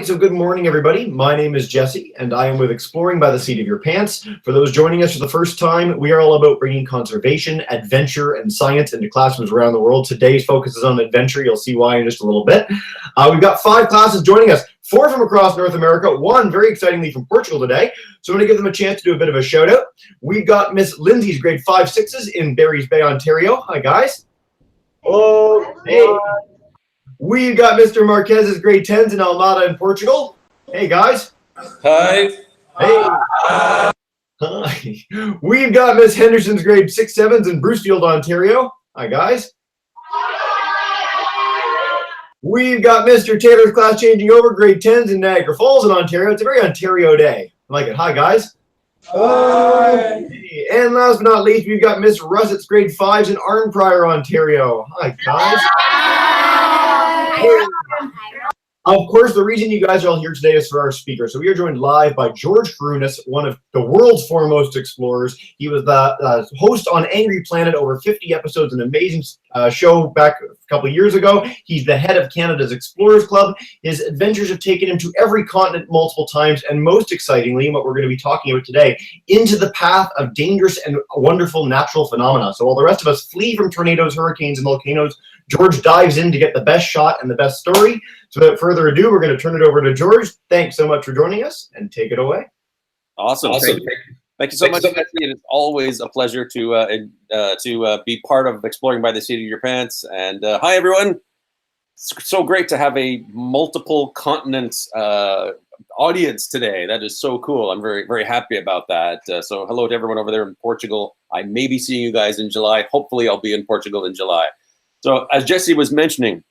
So good morning, everybody. My name is Jesse, and I am with Exploring by the Seat of Your Pants. For those joining us for the first time, we are all about bringing conservation, adventure, and science into classrooms around the world. Today's focus is on adventure. You'll see why in just a little bit. We've got 5 classes joining us, 4 from across North America, 1 very excitingly from Portugal today. So I'm going to give them a chance to do a bit of a shout out. We've got Miss Lindsay's grade 5/6s in Barry's Bay, Ontario. Hi, guys. Oh, hey. We've got Mr. Marquez's grade 10s in Almada in Portugal. Hey, guys. Hi. Hey. Hi. We've got Miss Henderson's grade 6/7s in Brucefield, Ontario. Hi, guys. We've got Mr. Taylor's class changing over, grade 10s in Niagara Falls in Ontario. It's a very Ontario day. I like it. Hi, guys. hi. Hey. And last but not least, we've got Miss Russett's grade 5s in Arnprior, Ontario. Hi, guys. Of course, the reason you guys are all here today is for our speaker. So we are joined live by George Kourounis, one of the world's foremost explorers. He was the host on Angry Planet, over 50 episodes, an amazing show back a couple of years ago. He's the head of Canada's Explorers Club. His adventures have taken him to every continent multiple times, and most excitingly, what we're going to be talking about today, into the path of dangerous and wonderful natural phenomena. So while the rest of us flee from tornadoes, hurricanes, and volcanoes, George dives in to get the best shot and the best story. So without further ado, we're going to turn it over to George. Thanks so much for joining us, and take it away. Awesome. Thank you so much. It's always a pleasure to be part of Exploring by the Seat of Your Pants. And hi, everyone. It's so great to have a multiple continents audience today. That is so cool. I'm very, very happy about that. So hello to everyone over there in Portugal. I may be seeing you guys in July. Hopefully, I'll be in Portugal in July. So as Jesse was mentioning,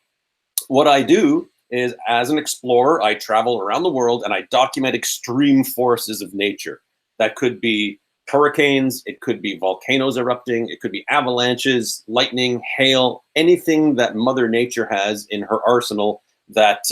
what I do is, as an explorer, I travel around the world and I document extreme forces of nature. That could be hurricanes, it could be volcanoes erupting, it could be avalanches, lightning, hail, anything that Mother Nature has in her arsenal that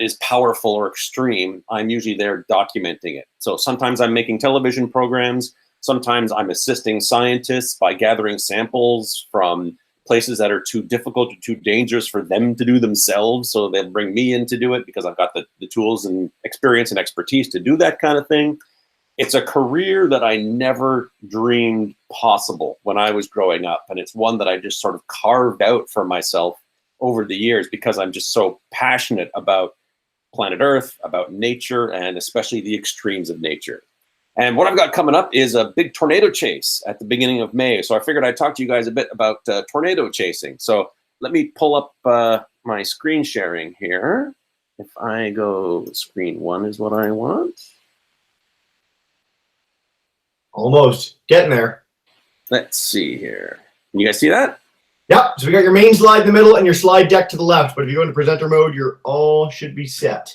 is powerful or extreme. I'm usually there documenting it. So sometimes I'm making television programs, sometimes I'm assisting scientists by gathering samples from places that are too difficult or too dangerous for them to do themselves. So they'll bring me in to do it because I've got the tools and experience and expertise to do that kind of thing. It's a career that I never dreamed possible when I was growing up. And it's one that I just sort of carved out for myself over the years because I'm just so passionate about planet Earth, about nature, and especially the extremes of nature. And what I've got coming up is a big tornado chase at the beginning of May. So I figured I'd talk to you guys a bit about tornado chasing. So let me pull up my screen sharing here. If I go screen 1 is what I want. Almost. Getting there. Let's see here. Can you guys see that? Yep. So we got your main slide in the middle and your slide deck to the left. But if you go into presenter mode, your all should be set.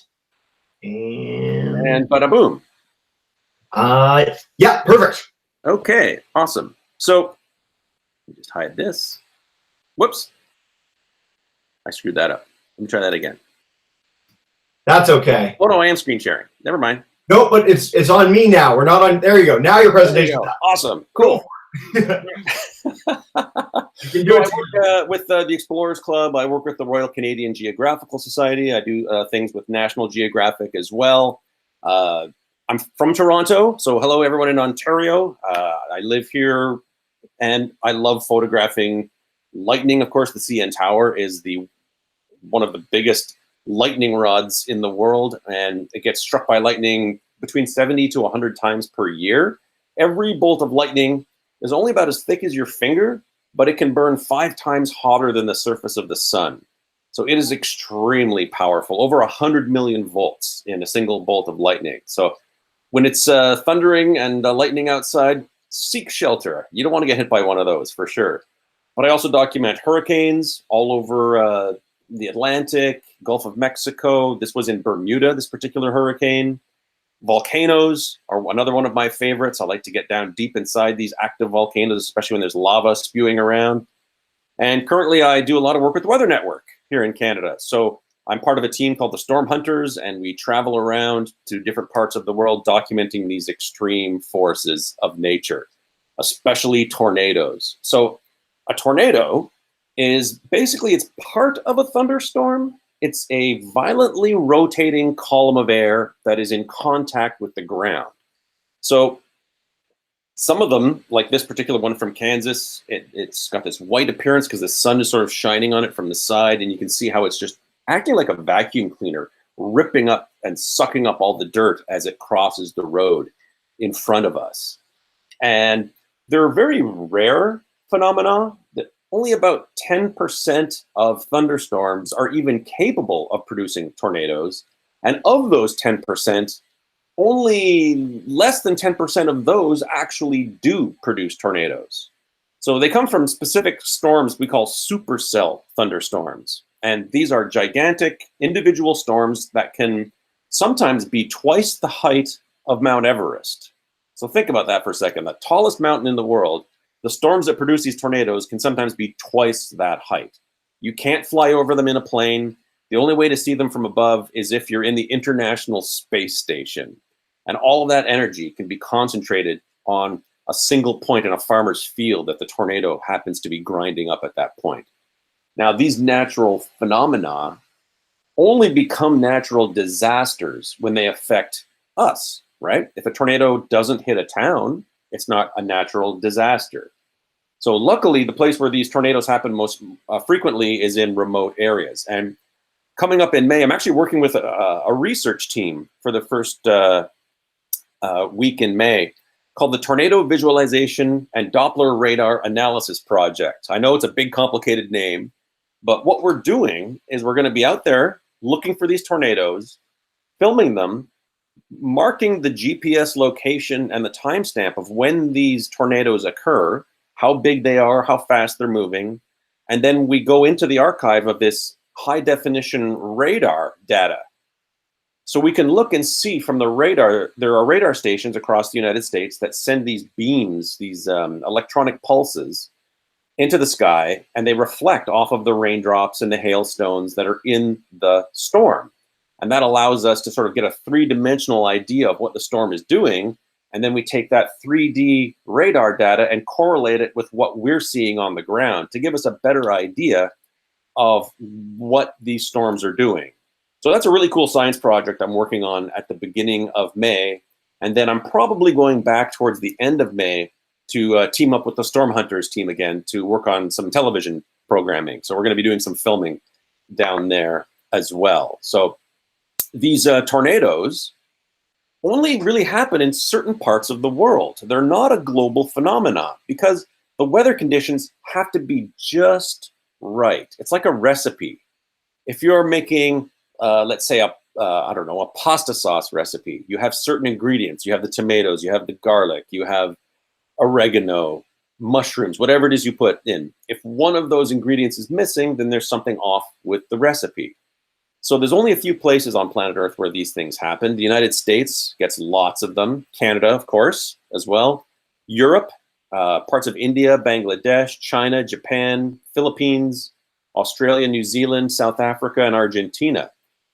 And bada boom. Yeah, perfect. Okay, awesome. So let me just hide this. Whoops. I screwed that up. Let me try that again. That's okay. Oh no, I am screen sharing. Never mind. Nope, but it's on me now. We're not on. There you go. Now your presentation. Awesome. Cool. You can do it. I work with the Explorers Club. I work with the Royal Canadian Geographical Society. I do things with National Geographic as well. I'm from Toronto, so hello everyone in Ontario. I live here, and I love photographing lightning. Of course, the CN Tower is one of the biggest lightning rods in the world, and it gets struck by lightning between 70 to 100 times per year. Every bolt of lightning is only about as thick as your finger, but it can burn 5 times hotter than the surface of the sun. So it is extremely powerful, over 100 million volts in a single bolt of lightning. So when it's thundering and lightning outside, seek shelter. You don't want to get hit by one of those for sure. But I also document hurricanes all over the Atlantic, Gulf of Mexico. This was in Bermuda, this particular hurricane. Volcanoes are another one of my favorites. I like to get down deep inside these active volcanoes, especially when there's lava spewing around. And currently I do a lot of work with the Weather Network here in Canada. So I'm part of a team called the Storm Hunters, and we travel around to different parts of the world documenting these extreme forces of nature, especially tornadoes. So a tornado is basically, it's part of a thunderstorm. It's a violently rotating column of air that is in contact with the ground. So some of them, like this particular one from Kansas, it's got this white appearance because the sun is sort of shining on it from the side, and you can see how it's just acting like a vacuum cleaner, ripping up and sucking up all the dirt as it crosses the road in front of us. And they're very rare phenomena that only about 10% of thunderstorms are even capable of producing tornadoes. And of those 10%, only less than 10% of those actually do produce tornadoes. So they come from specific storms we call supercell thunderstorms. And these are gigantic individual storms that can sometimes be twice the height of Mount Everest. So think about that for a second. The tallest mountain in the world, the storms that produce these tornadoes can sometimes be twice that height. You can't fly over them in a plane. The only way to see them from above is if you're in the International Space Station. And all of that energy can be concentrated on a single point in a farmer's field that the tornado happens to be grinding up at that point. Now, these natural phenomena only become natural disasters when they affect us, right? If a tornado doesn't hit a town, it's not a natural disaster. So luckily, the place where these tornadoes happen most frequently is in remote areas. And coming up in May, I'm actually working with a research team for the first week in May called the Tornado Visualization and Doppler Radar Analysis Project. I know it's a big, complicated name, but what we're doing is we're going to be out there looking for these tornadoes, filming them, marking the GPS location and the timestamp of when these tornadoes occur, how big they are, how fast they're moving, and then we go into the archive of this high-definition radar data. So we can look and see from the radar, there are radar stations across the United States that send these beams, these electronic pulses into the sky, and they reflect off of the raindrops and the hailstones that are in the storm. And that allows us to sort of get a three-dimensional idea of what the storm is doing. And then we take that 3D radar data and correlate it with what we're seeing on the ground to give us a better idea of what these storms are doing. So that's a really cool science project I'm working on at the beginning of May. And then I'm probably going back towards the end of May to team up with the Storm Hunters team again to work on some television programming. So we're going to be doing some filming down there as well. So these tornadoes only really happen in certain parts of the world. They're not a global phenomenon because the weather conditions have to be just right. It's like a recipe. If you're making let's say I don't know, a pasta sauce recipe. You have certain ingredients. You have the tomatoes, you have the garlic, you have oregano, mushrooms, whatever it is you put in. If one of those ingredients is missing, then there's something off with the recipe. So there's only a few places on planet Earth where these things happen. The United States gets lots of them. Canada, of course, as well. Europe, parts of India, Bangladesh, China, Japan, Philippines, Australia, New Zealand, South Africa, and Argentina.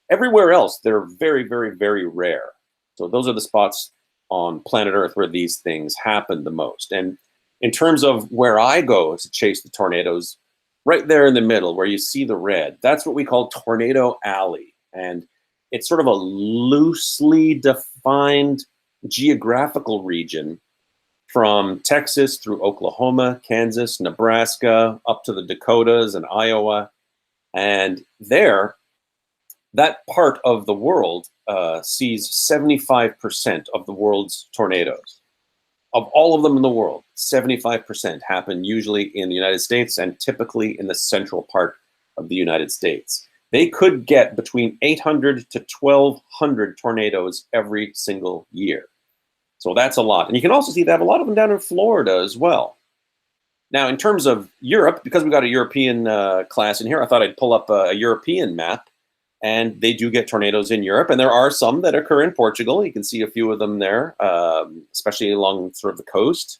Everywhere else, they're very, very, very rare. So those are the spots on planet Earth where these things happen the most. And in terms of where I go to chase the tornadoes, right there in the middle where you see the red, that's what we call Tornado Alley. And it's sort of a loosely defined geographical region from Texas through Oklahoma, Kansas, Nebraska, up to the Dakotas and Iowa. And there, that part of the world sees 75% of the world's tornadoes. Of all of them in the world, 75% happen usually in the United States and typically in the central part of the United States. They could get between 800 to 1,200 tornadoes every single year. So that's a lot. And you can also see they have a lot of them down in Florida as well. Now, in terms of Europe, because we got a European class in here, I thought I'd pull up a European map. And they do get tornadoes in Europe. And there are some that occur in Portugal. You can see a few of them there, especially along sort of the coast.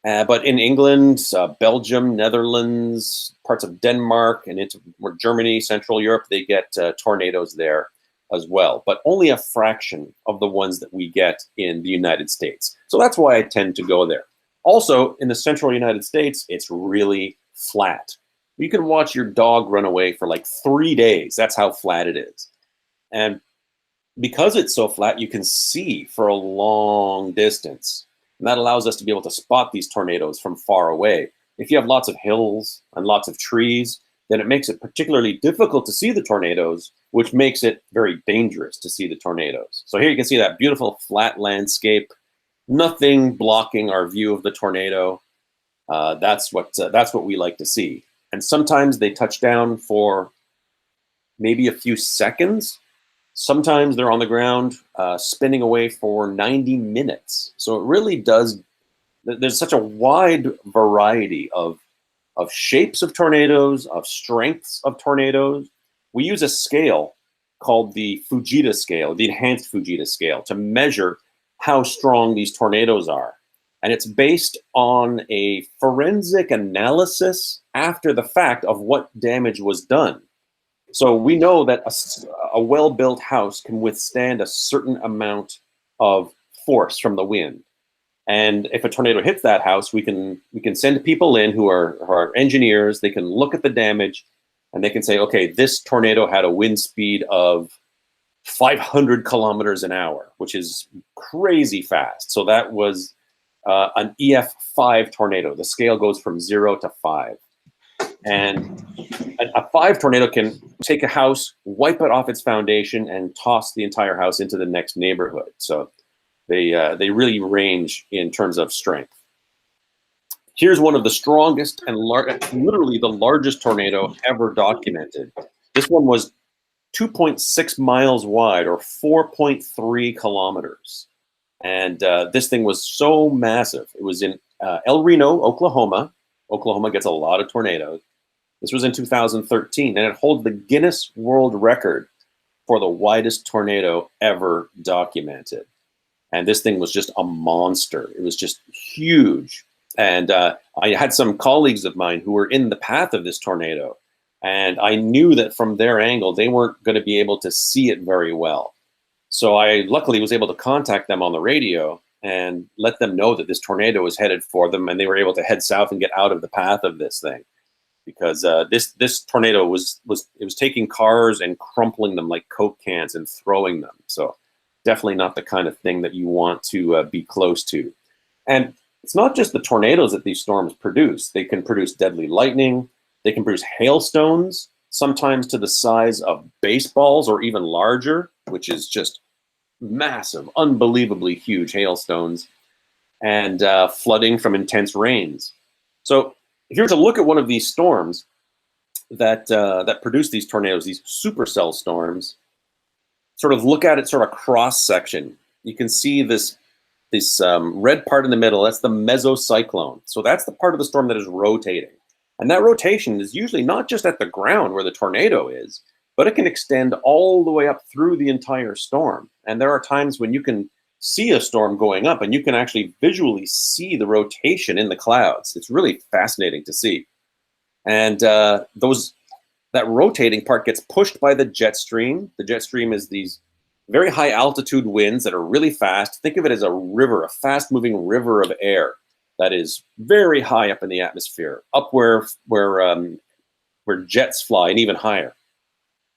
But in England, Belgium, Netherlands, parts of Denmark, and into Germany, Central Europe, they get tornadoes there as well. But only a fraction of the ones that we get in the United States. So that's why I tend to go there. Also, in the central United States, it's really flat. You can watch your dog run away for like 3 days. That's how flat it is. And because it's so flat, you can see for a long distance. And that allows us to be able to spot these tornadoes from far away. If you have lots of hills and lots of trees, then it makes it particularly difficult to see the tornadoes, which makes it very dangerous to see the tornadoes. So here you can see that beautiful flat landscape, nothing blocking our view of the tornado. That's what we like to see. And sometimes they touch down for maybe a few seconds. Sometimes they're on the ground spinning away for 90 minutes. So it really does, there's such a wide variety of shapes of tornadoes, of strengths of tornadoes. We use a scale called the Fujita scale, the enhanced Fujita scale, to measure how strong these tornadoes are. And it's based on a forensic analysis after the fact of what damage was done. So we know that a well-built house can withstand a certain amount of force from the wind. And if a tornado hits that house, we can send people in who are engineers. They can look at the damage and they can say, okay, this tornado had a wind speed of 500 kilometers an hour, which is crazy fast. So that was an EF5 tornado. The scale goes from 0 to 5. And a 5 tornado can take a house, wipe it off its foundation, and toss the entire house into the next neighborhood. So they really range in terms of strength. Here's one of the strongest and literally the largest tornado ever documented. This one was 2.6 miles wide, or 4.3 kilometers. And this thing was so massive. It was in El Reno, Oklahoma. Oklahoma gets a lot of tornadoes. This was in 2013, and it holds the Guinness World Record for the widest tornado ever documented. And this thing was just a monster. It was just huge. And I had some colleagues of mine who were in the path of this tornado, and I knew that from their angle, they weren't going to be able to see it very well. So I luckily was able to contact them on the radio and let them know that this tornado was headed for them, and they were able to head south and get out of the path of this thing. Because this tornado was taking cars and crumpling them like Coke cans and throwing them. So definitely not the kind of thing that you want to be close to. And it's not just the tornadoes that these storms produce. They can produce deadly lightning. They can produce hailstones, sometimes to the size of baseballs or even larger, which is just massive, unbelievably huge hailstones, and flooding from intense rains. So if you were to look at one of these storms that produce these tornadoes, these supercell storms, sort of look at it sort of cross section, you can see this red part in the middle. That's the mesocyclone. So that's the part of the storm that is rotating. And that rotation is usually not just at the ground where the tornado is, but it can extend all the way up through the entire storm. And there are times when you can see a storm going up and you can actually visually see the rotation in the clouds. It's really fascinating to see. And that rotating part gets pushed by the jet stream. The jet stream is these very high altitude winds that are really fast. Think of it as a river, a fast moving river of air that is very high up in the atmosphere, up where jets fly and even higher.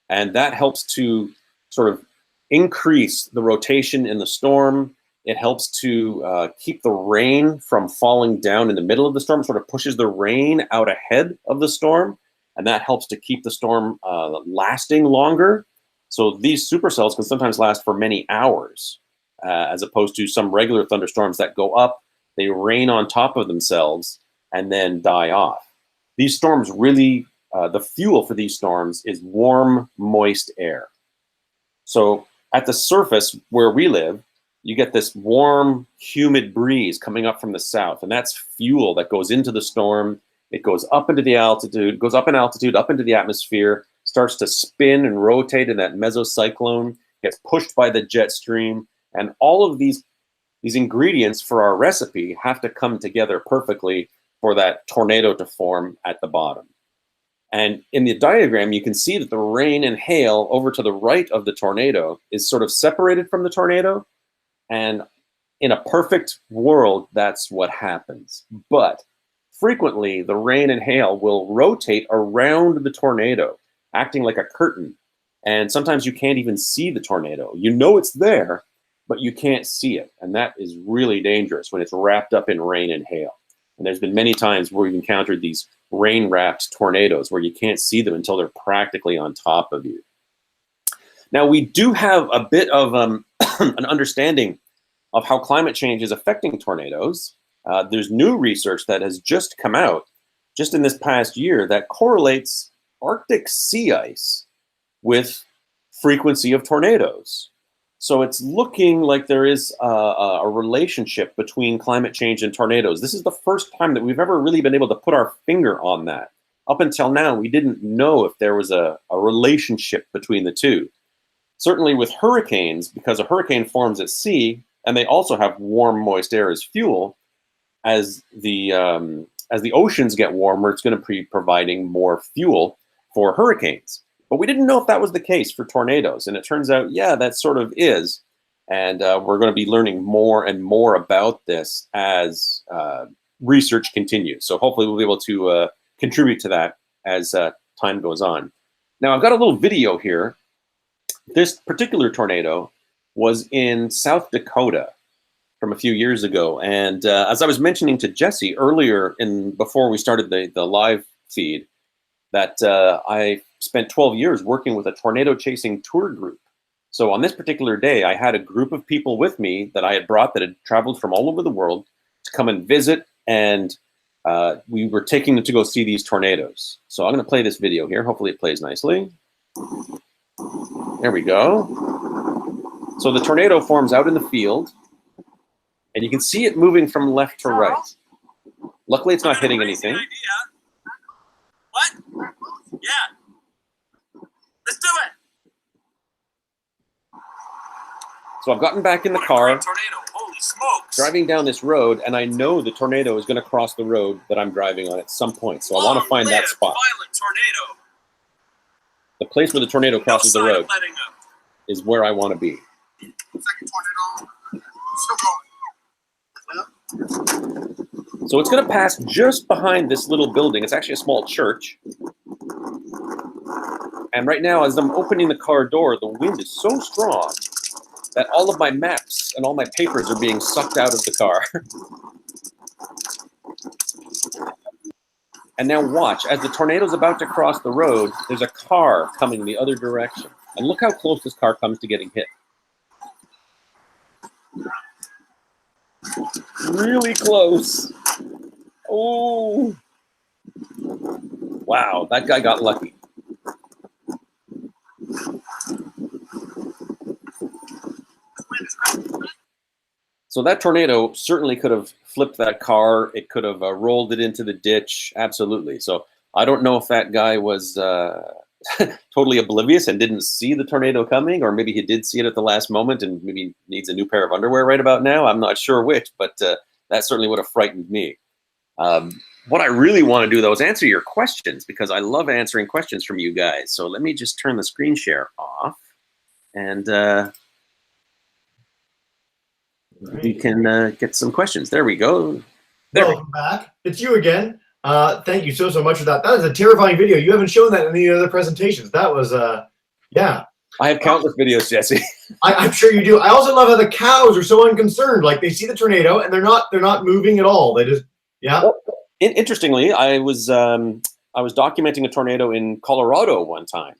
And that helps to sort of increase the rotation in the storm. It helps to keep the rain from falling down in the middle of the storm, sort of pushes the rain out ahead of the storm. And that helps to keep the storm lasting longer. So these supercells can sometimes last for many hours, as opposed to some regular thunderstorms that go up, they rain on top of themselves, and then die off. These storms really, the fuel for these storms is warm, moist air. So at the surface where we live, you get this warm, humid breeze coming up from the south, and that's fuel that goes into the storm. It goes up into the altitude, goes up in altitude, up into the atmosphere, starts to spin and rotate in that mesocyclone, gets pushed by the jet stream, and all of these ingredients for our recipe have to come together perfectly for that tornado to form at the bottom. And in the diagram, you can see that the rain and hail over to the right of the tornado is sort of separated from the tornado. And in a perfect world, that's what happens. But frequently the rain and hail will rotate around the tornado, acting like a curtain. And sometimes you can't even see the tornado. You know it's there, but you can't see it. And that is really dangerous when it's wrapped up in rain and hail. And there's been many times where we've encountered these rain-wrapped tornadoes where you can't see them until they're practically on top of you. Now, we do have a bit of an understanding of how climate change is affecting tornadoes. There's new research that has just come out just in this past year that correlates Arctic sea ice with frequency of tornadoes. So it's looking like there is a relationship between climate change and tornadoes. This is the first time that we've ever really been able to put our finger on that. Up until now, we didn't know if there was a relationship between the two. Certainly with hurricanes, because a hurricane forms at sea, and they also have warm, moist air as fuel, as the oceans get warmer, it's going to be providing more fuel for hurricanes. But we didn't know if that was the case for tornadoes. And it turns out, yeah, that sort of is. And we're going to be learning more and more about this as research continues. So hopefully we'll be able to contribute to that as time goes on. Now, I've got a little video here. This particular tornado was in South Dakota from a few years ago. And as I was mentioning to Jesse earlier, before we started the live feed, that I spent 12 years working with a tornado chasing tour group. So on this particular day, I had a group of people with me that I had brought that had traveled from all over the world to come and visit, and we were taking them to go see these tornadoes. So I'm going to play this video here. Hopefully it plays nicely. There we go. So the tornado forms out in the field, and you can see it moving from left to right. Luckily, it's not hitting anything. What? Yeah. Let's do it. So I've gotten back in the car, Tornado. Holy smokes. driving down this road, and I know the tornado is going to cross the road that I'm driving on at some point. So I want to find that spot. Violent tornado. The place where the tornado crosses the road Letting up. is where I want to be. Second tornado. Still going. So it's going to pass just behind this little building. It's actually a small church. And right now, as I'm opening the car door, the wind is so strong that all of my maps and all my papers are being sucked out of the car. And now watch, as the tornado's about to cross the road, there's a car coming the other direction. And look how close this car comes to getting hit. Really close. Oh. Wow, that guy got lucky. So that tornado certainly could have flipped that car. It could have rolled it into the ditch. Absolutely. So I don't know if that guy was totally oblivious and didn't see the tornado coming, or maybe he did see it at the last moment and maybe needs a new pair of underwear right about now. I'm not sure which, but that certainly would have frightened me. What I really want to do, though, is answer your questions, because I love answering questions from you guys. So let me just turn the screen share off, and we can get some questions. There we go. Welcome back. It's you again. Thank you so much for that. That is a terrifying video. You haven't shown that in any other presentations. That was, yeah. I have countless videos, Jesse. I'm sure you do. I also love how the cows are so unconcerned. Like, they see the tornado and they're not moving at all. They just, yeah. Well, interestingly, I was documenting a tornado in Colorado one time,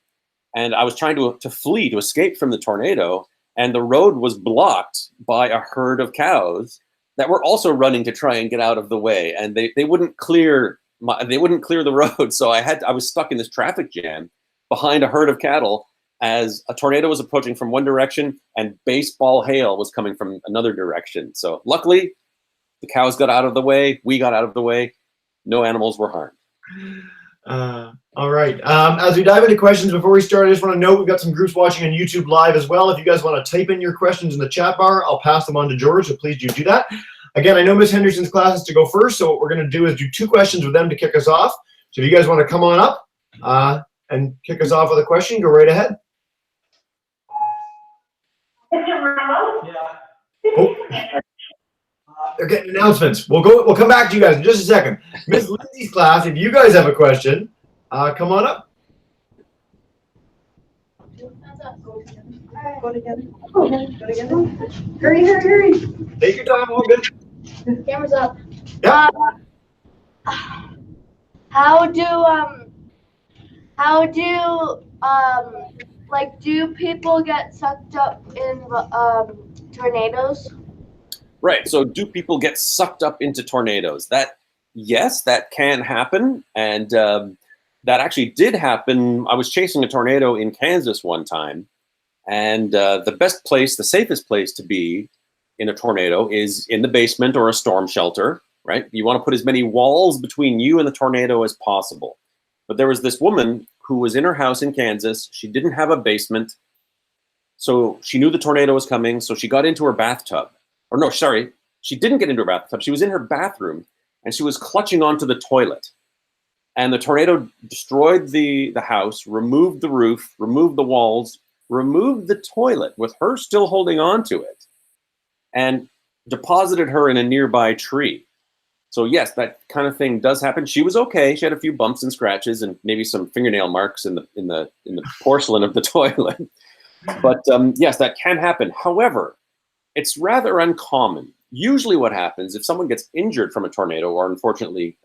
and I was trying to flee, to escape from the tornado, and the road was blocked by a herd of cows that were also running to try and get out of the way, and they wouldn't clear the road. So I was stuck in this traffic jam behind a herd of cattle as a tornado was approaching from one direction and baseball hail was coming from another direction. So luckily, the cows got out of the way, we got out of the way, no animals were harmed. All right. As we dive into questions, before we start, I just want to note we've got some groups watching on YouTube Live as well. If you guys want to type in your questions in the chat bar, I'll pass them on to George, so please do that. Again, I know Miss Henderson's class is to go first, so what we're going to do is do 2 questions with them to kick us off. So if you guys want to come on up and kick us off with a question, go right ahead. Mr. Ramos? Oh. They're getting announcements. We'll come back to you guys in just a second. Miss Lindsay's class, if you guys have a question, come on up. Go together. Go together. Hurry. Take your time, all good. Camera's up. Yeah. How do people get sucked up in tornadoes? Right. So do people get sucked up into tornadoes? Yes, that can happen. And that actually did happen. I was chasing a tornado in Kansas one time. And the safest place to be in a tornado is in the basement or a storm shelter, right? You want to put as many walls between you and the tornado as possible. But there was this woman who was in her house in Kansas. She didn't have a basement. So she knew the tornado was coming. So she got into her bathtub. Or no, sorry, she didn't get into her bathtub. She was in her bathroom and she was clutching onto the toilet. And the tornado destroyed the house, removed the roof, removed the walls, removed the toilet with her still holding on to it, and deposited her in a nearby tree. So yes, that kind of thing does happen. She was okay. She had a few bumps and scratches and maybe some fingernail marks in the porcelain of the toilet. But yes, that can happen. However, it's rather uncommon. Usually what happens if someone gets injured from a tornado or unfortunately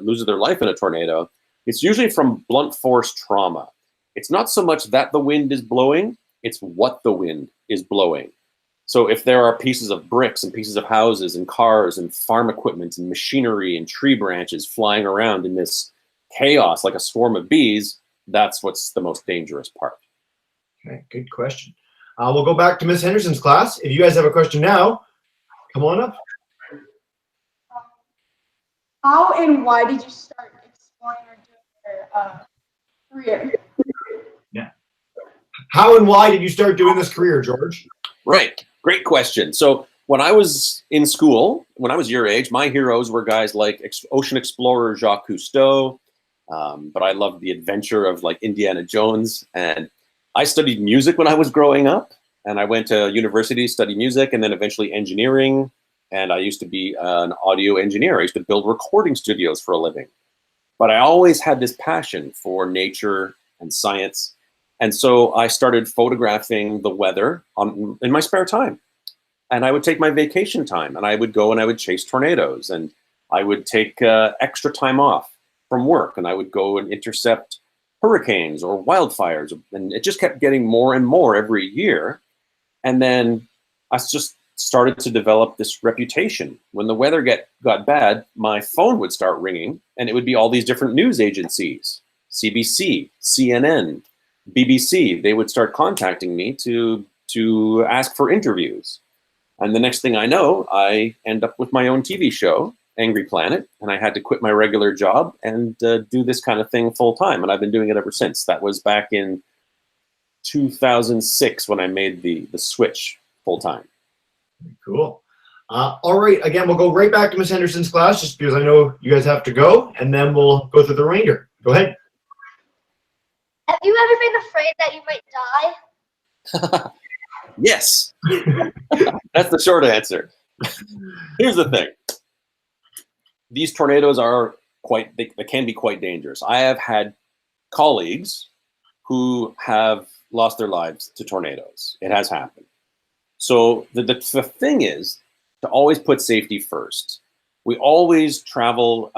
loses their life in a tornado, it's usually from blunt force trauma. It's not so much that the wind is blowing, it's what the wind is blowing. So if there are pieces of bricks and pieces of houses and cars and farm equipment and machinery and tree branches flying around in this chaos like a swarm of bees, that's what's the most dangerous part. Okay, good question. We'll go back to Miss Henderson's class. If you guys have a question now, come on up. How and why did you start exploring or doing your career? Yeah. How and why did you start doing this career, George? Right. Great question. So when I was in school, when I was your age, my heroes were guys like ocean explorer Jacques Cousteau, but I loved the adventure of like Indiana Jones. And I studied music when I was growing up, and I went to university to study music and then eventually engineering. And I used to be an audio engineer. I used to build recording studios for a living. But I always had this passion for nature and science. And so I started photographing the weather in my spare time. And I would take my vacation time and I would go and I would chase tornadoes, and I would take extra time off from work, and I would go and intercept hurricanes or wildfires. And it just kept getting more and more every year. And then I just started to develop this reputation. When the weather got bad, my phone would start ringing, and it would be all these different news agencies, CBC, CNN, BBC. They would start contacting me to ask for interviews. And the next thing I know, I end up with my own TV show, Angry Planet, and I had to quit my regular job and do this kind of thing full time. And I've been doing it ever since. That was back in 2006 when I made the switch full time. Cool. All right. Again, we'll go right back to Miss Henderson's class just because I know you guys have to go, and then we'll go through the remainder. Go ahead. Have you ever been afraid that you might die? Yes. That's the short answer. Here's the thing. These tornadoes are they can be quite dangerous. I have had colleagues who have lost their lives to tornadoes. It has happened. So the thing is to always put safety first. We always travel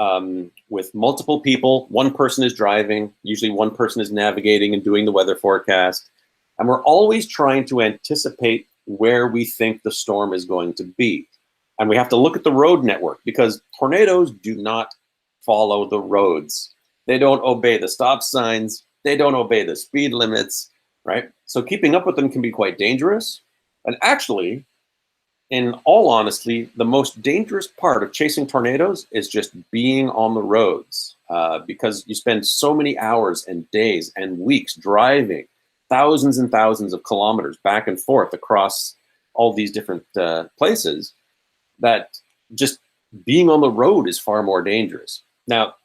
with multiple people. One person is driving. Usually one person is navigating and doing the weather forecast. And we're always trying to anticipate where we think the storm is going to be. And we have to look at the road network because tornadoes do not follow the roads. They don't obey the stop signs. They don't obey the speed limits, right? So keeping up with them can be quite dangerous. And actually, in all honesty, the most dangerous part of chasing tornadoes is just being on the roads because you spend so many hours and days and weeks driving thousands and thousands of kilometers back and forth across all these different places that just being on the road is far more dangerous. Now,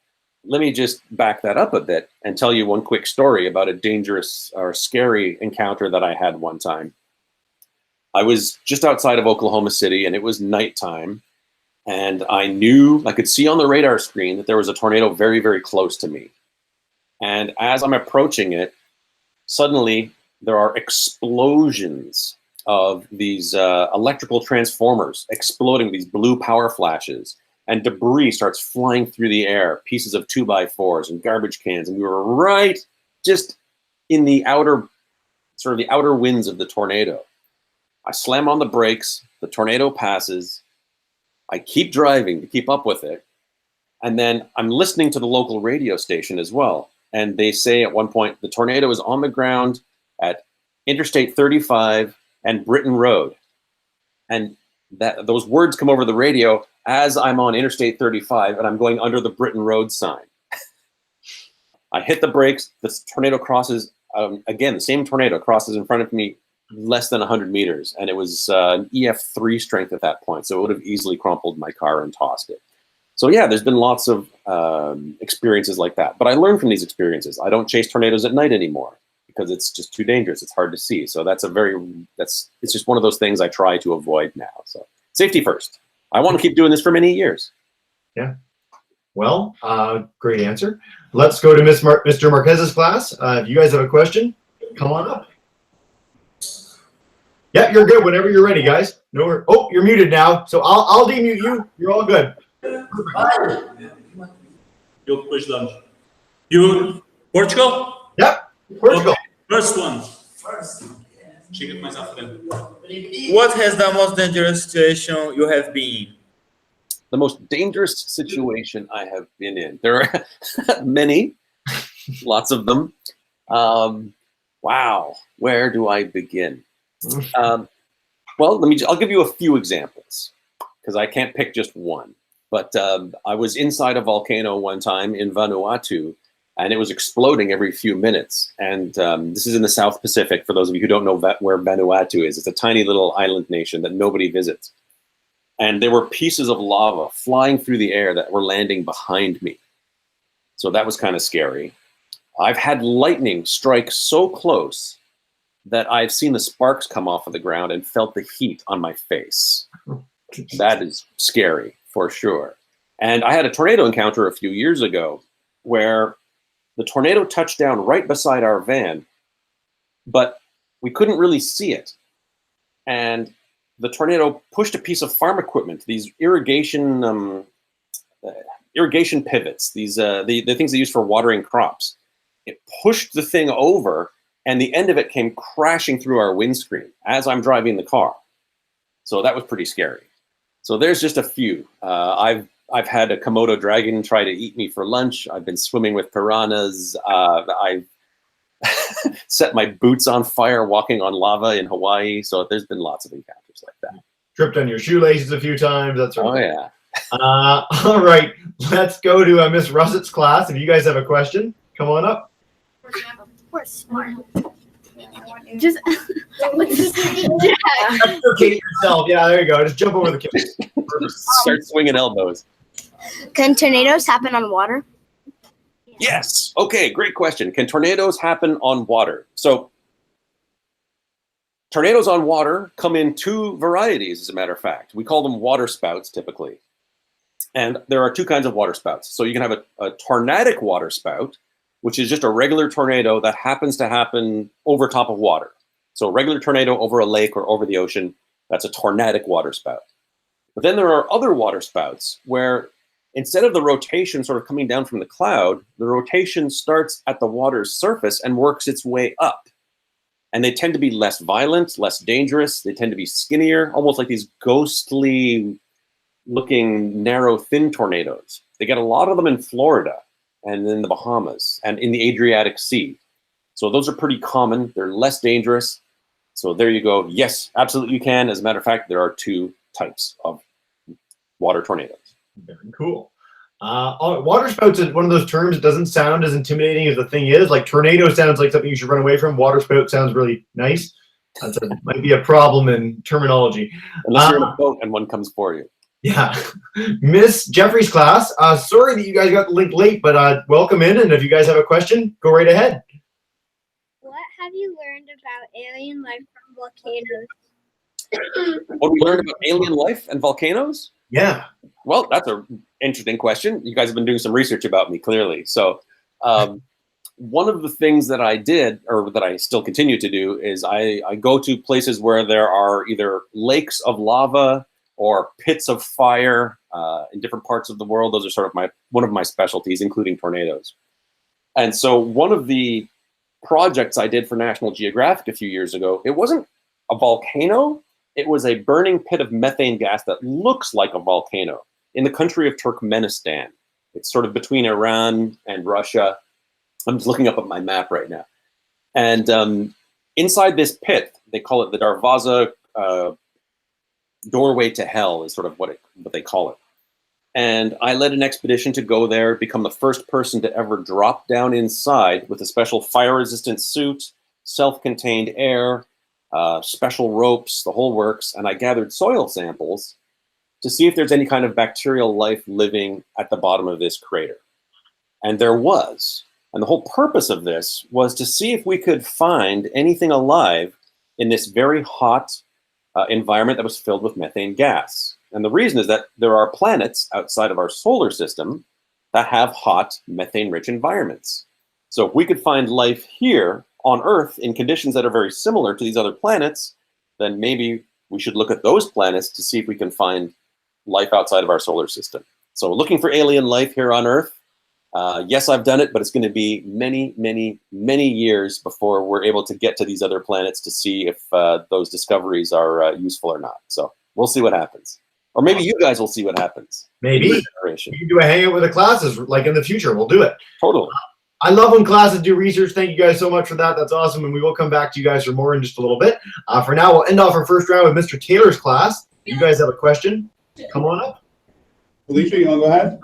let me just back that up a bit and tell you one quick story about a dangerous or scary encounter that I had one time. I was just outside of Oklahoma City and it was nighttime, And I could see on the radar screen that there was a tornado very, very close to me. And as I'm approaching it, suddenly there are explosions of these electrical transformers exploding, these blue power flashes, and debris starts flying through the air, pieces of 2x4s and garbage cans. And we were right just in the outer winds of the tornado. I slam on the brakes, the tornado passes, I keep driving to keep up with it, and then I'm listening to the local radio station as well. And they say at one point, the tornado is on the ground at Interstate 35 and Britain Road. And those words come over the radio as I'm on Interstate 35 and I'm going under the Britain Road sign. I hit the brakes, the tornado crosses, again, the same tornado crosses in front of me less than 100 meters. And it was an EF3 strength at that point. So it would have easily crumpled my car and tossed it. So yeah, there's been lots of experiences like that. But I learned from these experiences. I don't chase tornadoes at night anymore because it's just too dangerous. It's hard to see. So it's just one of those things I try to avoid now. So safety first. I want to keep doing this for many years. Yeah. Well, great answer. Let's go to Mr. Marquez's class. If you guys have a question, come on up. Yeah, you're good whenever you're ready, guys. No, oh, you're muted now. So I'll demute you. You're all good. You push them. You Portugal? Yep, Portugal. Okay. First one. What has the most dangerous situation you have been in? The most dangerous situation I have been in. There are many, lots of them. Wow, where do I begin? Well, I'll give you a few examples because I can't pick just one. But I was inside a volcano one time in Vanuatu, and it was exploding every few minutes. And this is in the South Pacific. For those of you who don't know where Vanuatu is, it's a tiny little island nation that nobody visits. And there were pieces of lava flying through the air that were landing behind me. So that was kind of scary. I've had lightning strike so close that I've seen the sparks come off of the ground and felt the heat on my face. That is scary, for sure. And I had a tornado encounter a few years ago where the tornado touched down right beside our van, but we couldn't really see it. And the tornado pushed a piece of farm equipment, these irrigation pivots, these the things they use for watering crops. It pushed the thing over, and the end of it came crashing through our windscreen as I'm driving the car. So that was pretty scary. So there's just a few. I've had a Komodo dragon try to eat me for lunch. I've been swimming with piranhas. I've set my boots on fire walking on lava in Hawaii. So there's been lots of encounters like that. Tripped on your shoelaces a few times. That's right. Oh yeah. All right, let's go to Miss Russett's class. If you guys have a question, come on up. We're smart. Just Extricate yourself. Yeah, there you go. Just jump over the kids. Start swinging elbows. Can tornadoes happen on water? Yes. Okay, great question. Can tornadoes happen on water? So tornadoes on water come in two varieties, as a matter of fact. We call them water spouts typically. And there are two kinds of water spouts. So you can have a tornadic water spout, which is just a regular tornado that happens to happen over top of water. So a regular tornado over a lake or over the ocean, that's a tornadic water spout. But then there are other water spouts where instead of the rotation sort of coming down from the cloud, the rotation starts at the water's surface and works its way up. And they tend to be less violent, less dangerous. They tend to be skinnier, almost like these ghostly looking narrow, thin tornadoes. They get a lot of them in Florida and in the Bahamas and in the Adriatic Sea. So those are pretty common. They're less dangerous. So there you go. Yes, absolutely you can. As a matter of fact, there are two types of water tornadoes. Very cool. Water spouts is one of those terms that doesn't sound as intimidating as the thing is. Like tornado sounds like something you should run away from. Water spout sounds really nice. That might be a problem in terminology. Unless you're in a boat and one comes for you. Yeah. Miss Jeffrey's class, sorry that you guys got the link late, but welcome in. And if you guys have a question, go right ahead. What have you learned about alien life from volcanoes? What we learned about alien life and volcanoes? Yeah. Well, that's an interesting question. You guys have been doing some research about me, clearly. So one of the things that I did, or that I still continue to do, is I go to places where there are either lakes of lava or pits of fire in different parts of the world. Those are sort of one of my specialties, including tornadoes. And so one of the projects I did for National Geographic a few years ago, it wasn't a volcano. It was a burning pit of methane gas that looks like a volcano in the country of Turkmenistan. It's sort of between Iran and Russia. I'm just looking up at my map right now. And inside this pit, they call it the Darvaza doorway to hell is sort of what they call it. And I led an expedition to go there, become the first person to ever drop down inside with a special fire-resistant suit, self-contained air, special ropes, the whole works. And I gathered soil samples to see if there's any kind of bacterial life living at the bottom of this crater. And there was. And the whole purpose of this was to see if we could find anything alive in this very hot environment that was filled with methane gas. And the reason is that there are planets outside of our solar system that have hot, methane-rich environments. So if we could find life here on Earth in conditions that are very similar to these other planets, then maybe we should look at those planets to see if we can find life outside of our solar system. So looking for alien life here on Earth, yes, I've done it, but it's going to be many, many, many years before we're able to get to these other planets to see if those discoveries are useful or not. So we'll see what happens. Or maybe you guys will see what happens. Maybe. You can do a hangout with the classes, like in the future. We'll do it. Totally. I love when classes do research. Thank you guys so much for that. That's awesome. And we will come back to you guys for more in just a little bit. For now, we'll end off our first round with Mr. Taylor's class. You guys have a question? Come on up. Alicia, you want to go ahead?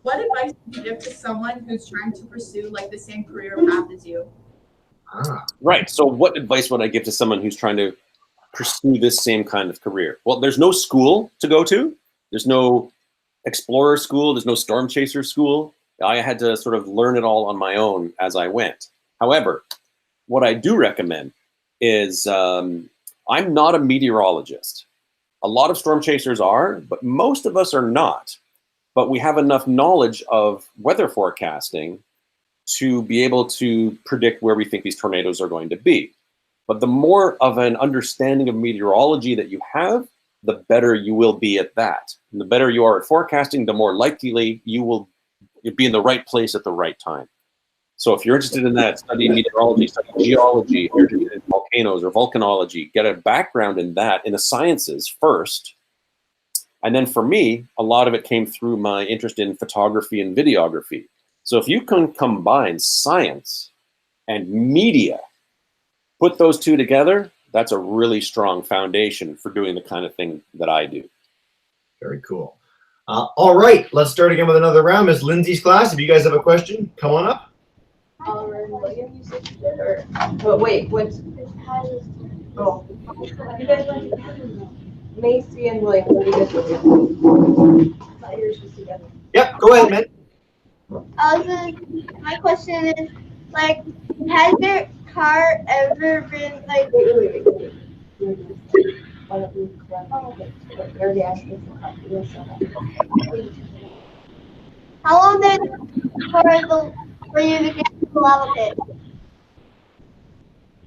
What advice would you give to someone who's trying to pursue like the same career path as you? Right. So what advice would I give to someone who's trying to pursue this same kind of career? Well, there's no school to go to. There's no explorer school. There's no storm chaser school. I had to sort of learn it all on my own as I went. However, what I do recommend is I'm not a meteorologist. A lot of storm chasers are, but most of us are not. But we have enough knowledge of weather forecasting to be able to predict where we think these tornadoes are going to be. But the more of an understanding of meteorology that you have, the better you will be at that. And the better you are at forecasting, the more likely you'll be in the right place at the right time. So if you're interested in that, study meteorology, study geology, if you're interested in volcanoes or volcanology, get a background in that, in the sciences first. And then for me, a lot of it came through my interest in photography and videography. So if you can combine science and media, put those two together, that's a really strong foundation for doing the kind of thing that I do. Very cool. All right, let's start again with another round. Miss Lindsay's class, if you guys have a question, come on up. William, you said you did, or but wait, what's oh? You guys went Macy and William. What do you guys do? I thought yours was together. Yep, go ahead, man. My question is, like, has your car ever been like? Wait. How long did it for you to get to the lava pit?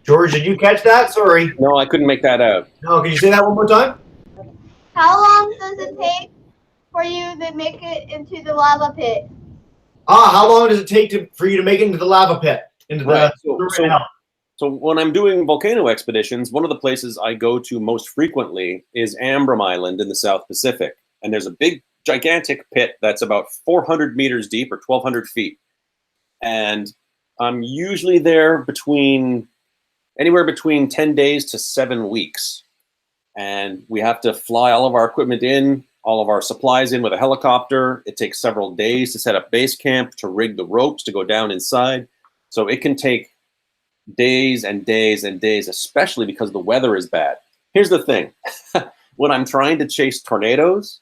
George, did you catch that? Sorry. No, I couldn't make that out. No, can you say that one more time? How long does it take for you to make it into the lava pit? How long does it take for you to make it into the lava pit? Into Right. the So when I'm doing volcano expeditions, one of the places I go to most frequently is Ambram Island in the South Pacific. And there's a big, gigantic pit that's about 400 meters deep or 1,200 feet. And I'm usually there anywhere between 10 days to 7 weeks. And we have to fly all of our equipment in, all of our supplies in with a helicopter. It takes several days to set up base camp, to rig the ropes, to go down inside. So it can take days and days and days, especially because the weather is bad. Here's the thing. When I'm trying to chase tornadoes,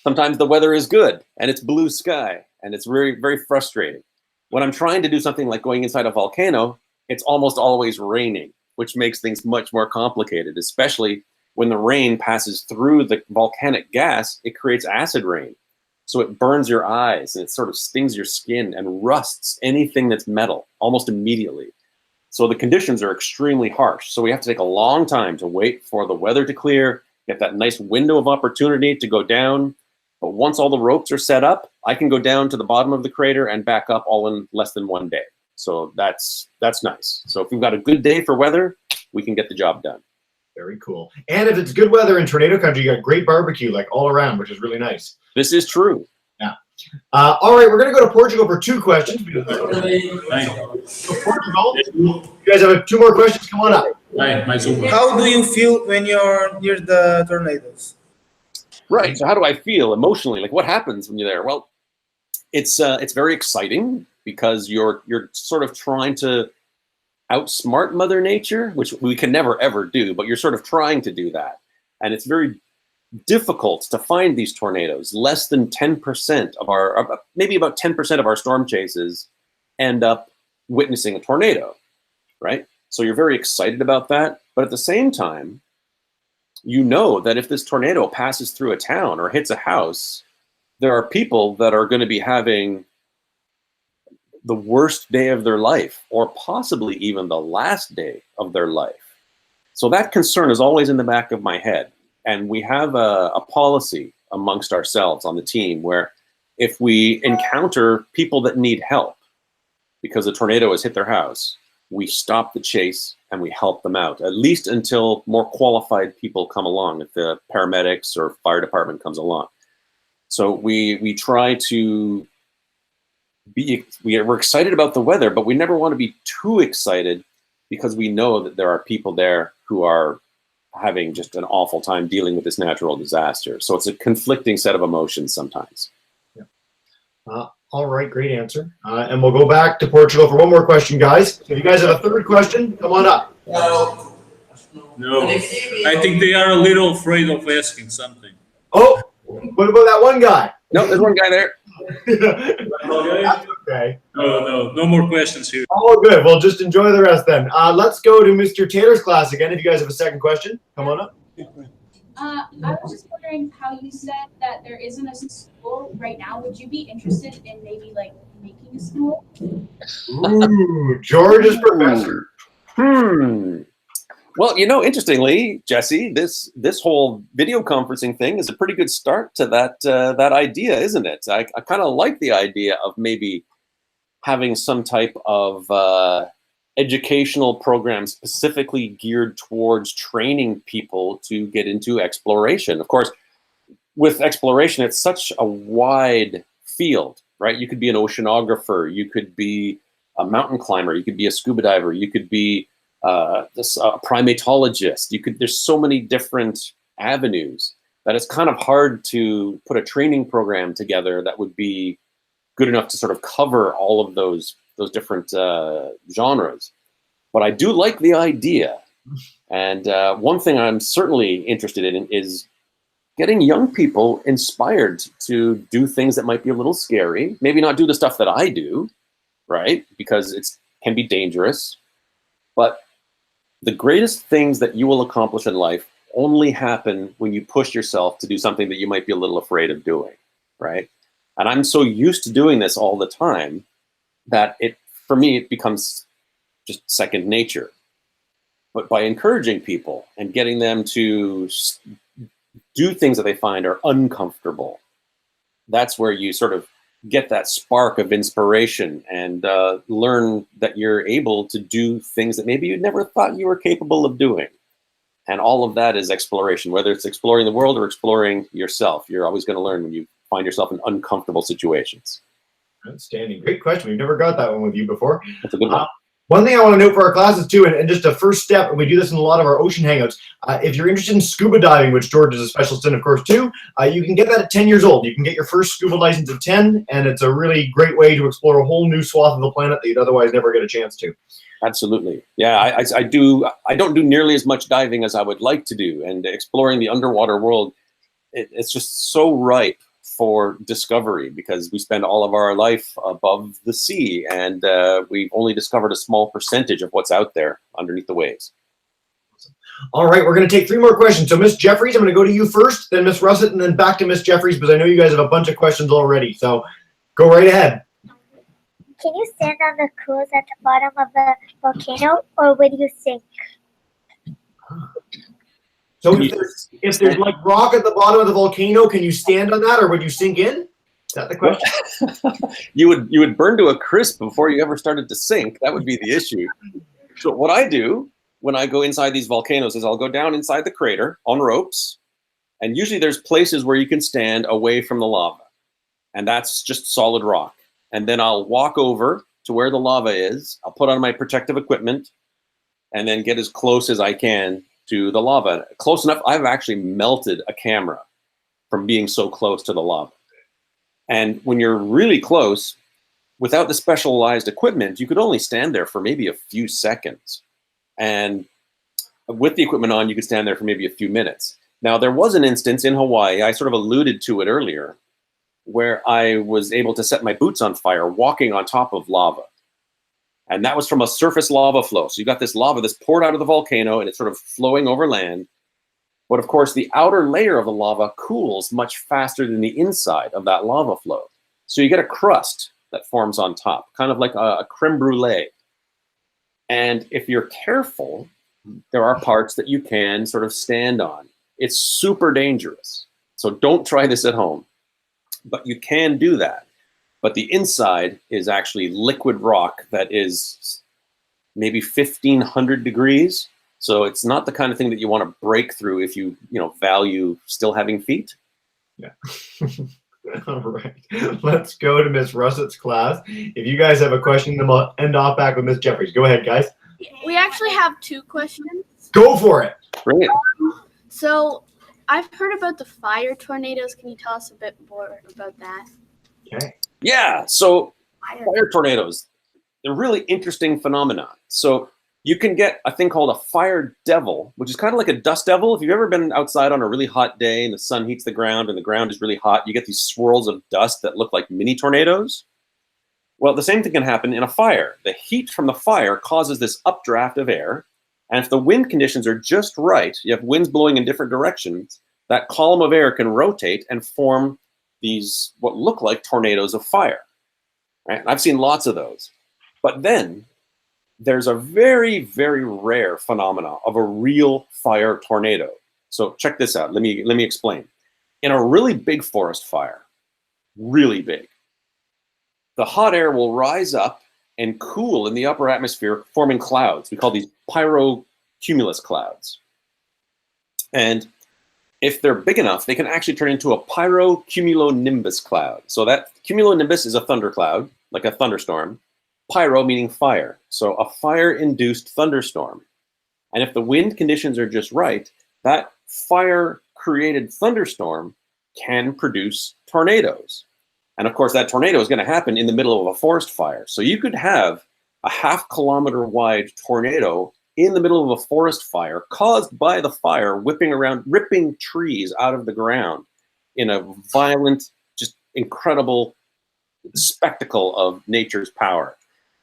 sometimes the weather is good and it's blue sky and it's very, very frustrating. When I'm trying to do something like going inside a volcano, it's almost always raining, which makes things much more complicated, especially when the rain passes through the volcanic gas, it creates acid rain. So it burns your eyes and it sort of stings your skin and rusts anything that's metal almost immediately. So the conditions are extremely harsh. So we have to take a long time to wait for the weather to clear, get that nice window of opportunity to go down. But once all the ropes are set up, I can go down to the bottom of the crater and back up all in less than 1 day. So that's nice. So if we've got a good day for weather, we can get the job done. Very cool. And if it's good weather in tornado country, you got great barbecue like all around, which is really nice. This is true. Yeah. All right, we're going to go to Portugal for 2 questions. So Portugal, you guys have 2 more questions. Come on up. How do you feel when you're near the tornadoes? Right. So how do I feel emotionally? Like what happens when you're there? Well, it's very exciting because you're sort of trying to outsmart Mother Nature, which we can never ever do, but you're sort of trying to do that. And it's very difficult to find these tornadoes. Less than 10% of our, maybe about 10% of our storm chases end up witnessing a tornado, right? So you're very excited about that. But at the same time, you know that if this tornado passes through a town or hits a house, there are people that are going to be having the worst day of their life, or possibly even the last day of their life. So that concern is always in the back of my head. And we have a policy amongst ourselves on the team where if we encounter people that need help because a tornado has hit their house, we stop the chase and we help them out, at least until more qualified people come along, if the paramedics or fire department comes along. So we try to we're excited about the weather, but we never want to be too excited because we know that there are people there who are having just an awful time dealing with this natural disaster. So it's a conflicting set of emotions sometimes. Yeah. All right, great answer. And we'll go back to Portugal for 1 more question, guys. If you guys have a 3rd question, come on up. No, I think they are a little afraid of asking something. Oh, what about that one guy? No, there's one guy there. That's okay. No more questions here. All good. Well, just enjoy the rest then. Let's go to Mr. Taylor's class again. If you guys have a 2nd question, come on up. I was just wondering how you said that there isn't a school right now. Would you be interested in maybe like making a school? Ooh, George is professor. Well, you know, interestingly, Jesse, this whole video conferencing thing is a pretty good start to that idea, isn't it? I kind of like the idea of maybe having some type of educational program specifically geared towards training people to get into exploration. Of course, with exploration, it's such a wide field, right? You could be an oceanographer, you could be a mountain climber, you could be a scuba diver, you could be a primatologist. There's so many different avenues that it's kind of hard to put a training program together that would be good enough to sort of cover all of those different genres. But I do like the idea. And one thing I'm certainly interested in is getting young people inspired to do things that might be a little scary. Maybe not do the stuff that I do, right? Because it can be dangerous. But the greatest things that you will accomplish in life only happen when you push yourself to do something that you might be a little afraid of doing, right? And I'm so used to doing this all the time that for me, it becomes just second nature. But by encouraging people and getting them to do things that they find are uncomfortable, that's where you sort of get that spark of inspiration and learn that you're able to do things that maybe you never thought you were capable of doing. And all of that is exploration, whether it's exploring the world or exploring yourself. You're always going to learn when you find yourself in uncomfortable situations. Outstanding. Great question. We've never got that one with you before. That's a good one. One thing I want to note for our classes too, and just a first step, and we do this in a lot of our ocean hangouts, if you're interested in scuba diving, which George is a specialist in, of course, too, you can get that at 10 years old. You can get your first scuba license at 10, and it's a really great way to explore a whole new swath of the planet that you'd otherwise never get a chance to. Absolutely. Yeah, I don't do nearly as much diving as I would like to do, and exploring the underwater world, it's just so ripe for discovery because we spend all of our life above the sea and we've only discovered a small percentage of what's out there underneath the waves. All right, we're going to take 3 more questions. So, Miss Jeffries, I'm going to go to you first, then Miss Russet, and then back to Miss Jeffries because I know you guys have a bunch of questions already. So, go right ahead. Can you stand on the coals at the bottom of the volcano, or would you sink? So, if there's like rock at the bottom of the volcano, can you stand on that, or would you sink in? Is that the question? You would burn to a crisp before you ever started to sink. That would be the issue. So what I do when I go inside these volcanoes is I'll go down inside the crater on ropes, and usually there's places where you can stand away from the lava, and that's just solid rock. And then I'll walk over to where the lava is. I'll put on my protective equipment, and then get as close as I can to the lava. Close enough, I've actually melted a camera from being so close to the lava. And when you're really close, without the specialized equipment, you could only stand there for maybe a few seconds. And with the equipment on, you could stand there for maybe a few minutes. Now, there was an instance in Hawaii, I sort of alluded to it earlier, where I was able to set my boots on fire walking on top of lava. And that was from a surface lava flow. So you got this lava that's poured out of the volcano and it's sort of flowing over land. But of course, the outer layer of the lava cools much faster than the inside of that lava flow. So you get a crust that forms on top, kind of like a creme brulee. And if you're careful, there are parts that you can sort of stand on. It's super dangerous. So don't try this at home. But you can do that. But the inside is actually liquid rock that is maybe 1,500 degrees. So it's not the kind of thing that you want to break through if you value still having feet. Yeah. All right. Let's go to Miss Russett's class. If you guys have a question, then we'll end off back with Miss Jeffries. Go ahead, guys. We actually have 2 questions. Go for it. Bring it. So I've heard about the fire tornadoes. Can you tell us a bit more about that? Okay. Yeah. So fire tornadoes, they're really interesting phenomenon. So you can get a thing called a fire devil, which is kind of like a dust devil. If you've ever been outside on a really hot day and the sun heats the ground and the ground is really hot, you get these swirls of dust that look like mini tornadoes. Well, the same thing can happen in a fire. The heat from the fire causes this updraft of air. And if the wind conditions are just right, you have winds blowing in different directions, that column of air can rotate and form these, what look like tornadoes of fire. Right? And I've seen lots of those. But then there's a very, very rare phenomena of a real fire tornado. So check this out. Let me explain. In a really big forest fire, really big, the hot air will rise up and cool in the upper atmosphere, forming clouds. We call these pyrocumulus clouds. And if they're big enough, they can actually turn into a pyrocumulonimbus cloud. So that cumulonimbus is a thundercloud, like a thunderstorm. Pyro meaning fire. So a fire-induced thunderstorm. And if the wind conditions are just right, that fire-created thunderstorm can produce tornadoes. And of course, that tornado is going to happen in the middle of a forest fire. So you could have a 0.5 kilometer wide tornado in the middle of a forest fire caused by the fire whipping around, ripping trees out of the ground in a violent, just incredible spectacle of nature's power.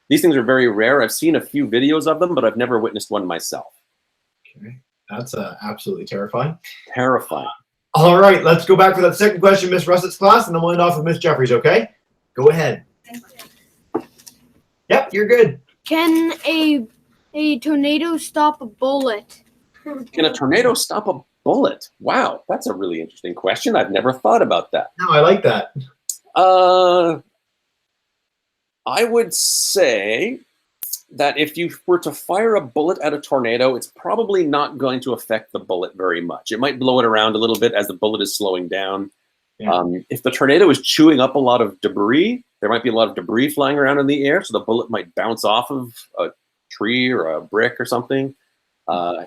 These things are very rare. I've seen a few videos of them, but I've never witnessed one myself. Okay. That's absolutely terrifying. Terrifying. All right, let's go back for that second question, Miss Russett's class, and then we'll end off with Miss Jeffries, okay? Go ahead. Yep, you're good. Can a tornado stop a bullet? Can a tornado stop a bullet? Wow, that's a really interesting question. I've never thought about that. No, I like that. I would say that if you were to fire a bullet at a tornado, it's probably not going to affect the bullet very much. It might blow it around a little bit as the bullet is slowing down. Yeah. If the tornado is chewing up a lot of debris, there might be a lot of debris flying around in the air, so the bullet might bounce off of a tree or a brick or something.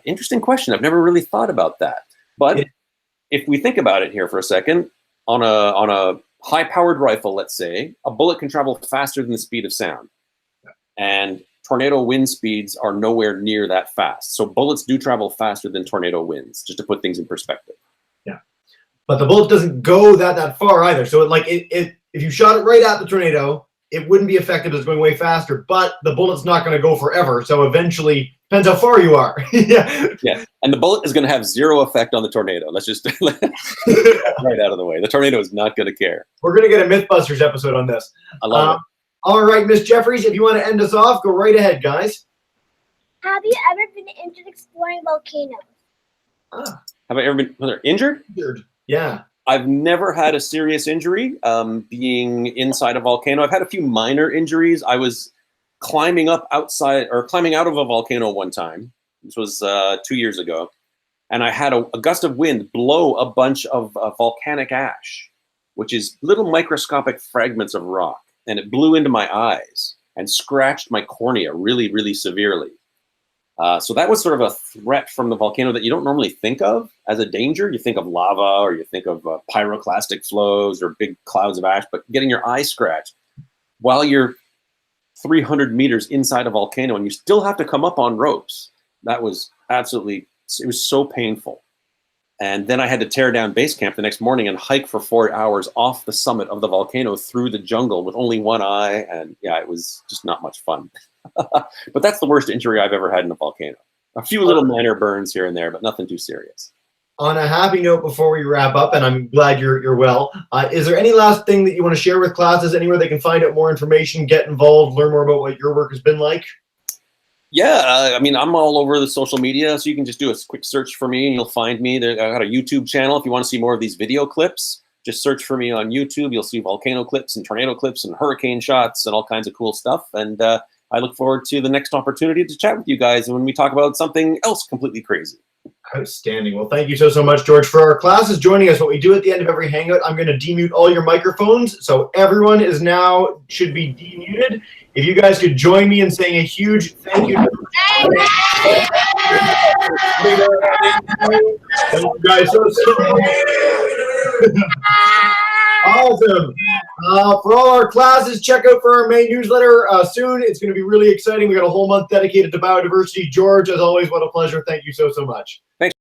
Interesting question. I've never really thought about that. But if we think about it here for a second, on a high-powered rifle, let's say, a bullet can travel faster than the speed of sound. And tornado wind speeds are nowhere near that fast. So bullets do travel faster than tornado winds, just to put things in perspective. Yeah. But the bullet doesn't go that far either. So if you shot it right at the tornado, it wouldn't be effective as going way faster, but the bullet's not going to go forever. So eventually, depends how far you are. Yeah, and the bullet is going to have zero effect on the tornado. Let's just right out of the way. The tornado is not going to care. We're going to get a Mythbusters episode on this. I love it. All right, Miss Jeffries, if you want to end us off, go right ahead, guys. Have you ever been injured exploring volcanoes? Have I ever been injured? Injured. Yeah. I've never had a serious injury being inside a volcano. I've had a few minor injuries. I was climbing out of a volcano one time. This was 2 years ago. And I had a gust of wind blow a bunch of volcanic ash, which is little microscopic fragments of rock. And it blew into my eyes and scratched my cornea really, really severely. So that was sort of a threat from the volcano that you don't normally think of as a danger. You think of lava, or you think of pyroclastic flows or big clouds of ash, but getting your eye scratched while you're 300 meters inside a volcano and you still have to come up on ropes. That was it was so painful. And then I had to tear down base camp the next morning and hike for 4 hours off the summit of the volcano through the jungle with only one eye. And yeah, it was just not much fun. But that's the worst injury I've ever had in a volcano. A few little minor burns here and there, but nothing too serious. On a happy note, before we wrap up, and I'm glad you're well, is there any last thing that you want to share with classes? Anywhere they can find out more information, get involved, learn more about what your work has been like? Yeah, I mean, I'm all over the social media, so you can just do a quick search for me and you'll find me. I got a YouTube channel. If you want to see more of these video clips, just search for me on YouTube. You'll see volcano clips and tornado clips and hurricane shots and all kinds of cool stuff. And I look forward to the next opportunity to chat with you guys when we talk about something else completely crazy. Outstanding. Well, thank you so much, George. For our classes joining us, what we do at the end of every Hangout, I'm going to demute all your microphones. So everyone should be demuted. If you guys could join me in saying a huge thank you. Thank you guys so much. Awesome. For all our classes, check out for our main newsletter soon. It's going to be really exciting. We got a whole month dedicated to biodiversity. George, as always, what a pleasure. Thank you so much. Thanks.